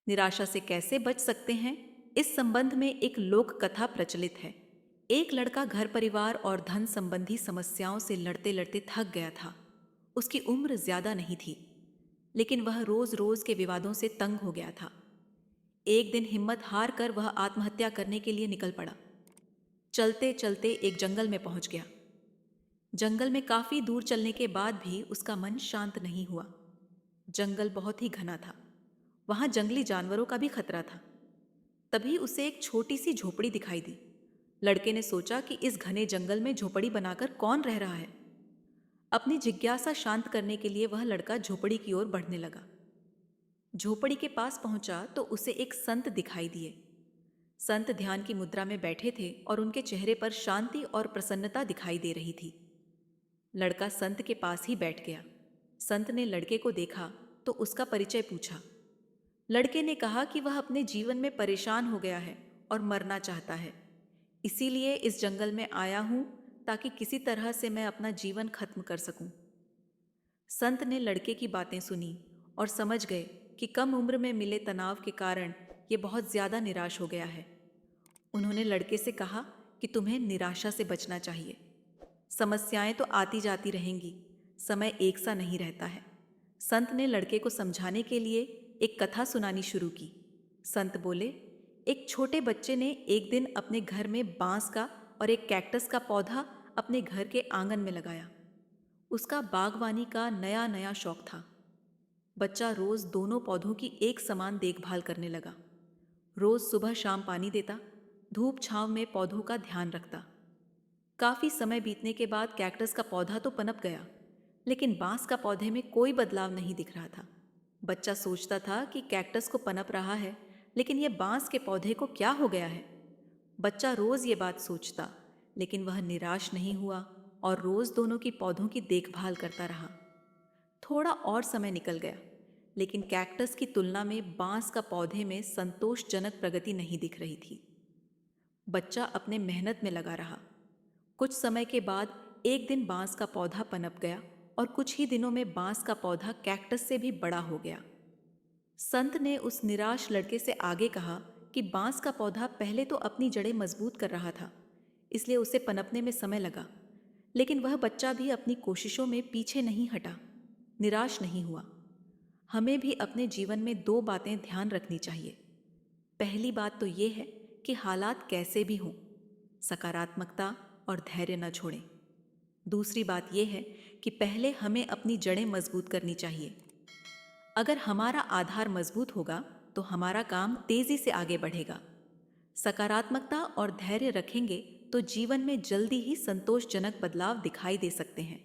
निराशा से कैसे बच सकते हैं, इस संबंध में एक लोक कथा प्रचलित है। एक लड़का घर परिवार और धन संबंधी समस्याओं से लड़ते लड़ते थक गया था। उसकी उम्र ज्यादा नहीं थी, लेकिन वह रोज रोज के विवादों से तंग हो गया था। एक दिन हिम्मत हार कर वह आत्महत्या करने के लिए निकल पड़ा। चलते चलते एक जंगल में पहुंच गया। जंगल में काफी दूर चलने के बाद भी उसका मन शांत नहीं हुआ। जंगल बहुत ही घना था। वहां जंगली जानवरों का भी खतरा था। तभी उसे एक छोटी सी झोपड़ी दिखाई दी। लड़के ने सोचा कि इस घने जंगल में झोपड़ी बनाकर कौन रह रहा है। अपनी जिज्ञासा शांत करने के लिए वह लड़का झोपड़ी की ओर बढ़ने लगा। झोपड़ी के पास पहुंचा तो उसे एक संत दिखाई दिए। संत ध्यान की मुद्रा में बैठे थे और उनके चेहरे पर शांति और प्रसन्नता दिखाई दे रही थी। लड़का संत के पास ही बैठ गया। संत ने लड़के को देखा तो उसका परिचय पूछा। लड़के ने कहा कि वह अपने जीवन में परेशान हो गया है और मरना चाहता है। इसीलिए इस जंगल में आया हूं ताकि किसी तरह से मैं अपना जीवन खत्म कर सकूं। संत ने लड़के की बातें सुनी और समझ गए कि कम उम्र में मिले तनाव के कारण ये बहुत ज्यादा निराश हो गया है। उन्होंने लड़के से कहा कि तुम्हें निराशा से बचना चाहिए। समस्याएं तो आती जाती रहेंगी, समय एक सा नहीं रहता है। संत ने लड़के को समझाने के लिए एक कथा सुनानी शुरू की। संत बोले, एक छोटे बच्चे ने एक दिन अपने घर में बांस का और एक कैक्टस का पौधा अपने घर के आंगन में लगाया। उसका बागवानी का नया नया शौक था। बच्चा रोज दोनों पौधों की एक समान देखभाल करने लगा। रोज सुबह शाम पानी देता, धूप छांव में पौधों का ध्यान रखता। काफी समय बीतने के बाद कैक्टस का पौधा तो पनप गया, लेकिन बांस का पौधे में कोई बदलाव नहीं दिख रहा था। बच्चा सोचता था कि कैक्टस को पनप रहा है, लेकिन यह बांस के पौधे को क्या हो गया है। बच्चा रोज ये बात सोचता, लेकिन वह निराश नहीं हुआ और रोज दोनों की पौधों की देखभाल करता रहा। थोड़ा और समय निकल गया, लेकिन कैक्टस की तुलना में बांस का पौधे में संतोषजनक प्रगति नहीं दिख रही थी। बच्चा अपने मेहनत में लगा रहा। कुछ समय के बाद एक दिन बांस का पौधा पनप गया और कुछ ही दिनों में बांस का पौधा कैक्टस से भी बड़ा हो गया। संत ने उस निराश लड़के से आगे कहा कि बांस का पौधा पहले तो अपनी जड़ें मजबूत कर रहा था, इसलिए उसे पनपने में समय लगा। लेकिन वह बच्चा भी अपनी कोशिशों में पीछे नहीं हटा, निराश नहीं हुआ। हमें भी अपने जीवन में दो बातें ध्यान रखनी चाहिए। पहली बात तो ये है कि हालात कैसे भी हों, सकारात्मकता और धैर्य न छोड़ें। दूसरी बात यह है कि पहले हमें अपनी जड़ें मजबूत करनी चाहिए। अगर हमारा आधार मजबूत होगा तो हमारा काम तेजी से आगे बढ़ेगा। सकारात्मकता और धैर्य रखेंगे तो जीवन में जल्दी ही संतोषजनक बदलाव दिखाई दे सकते हैं।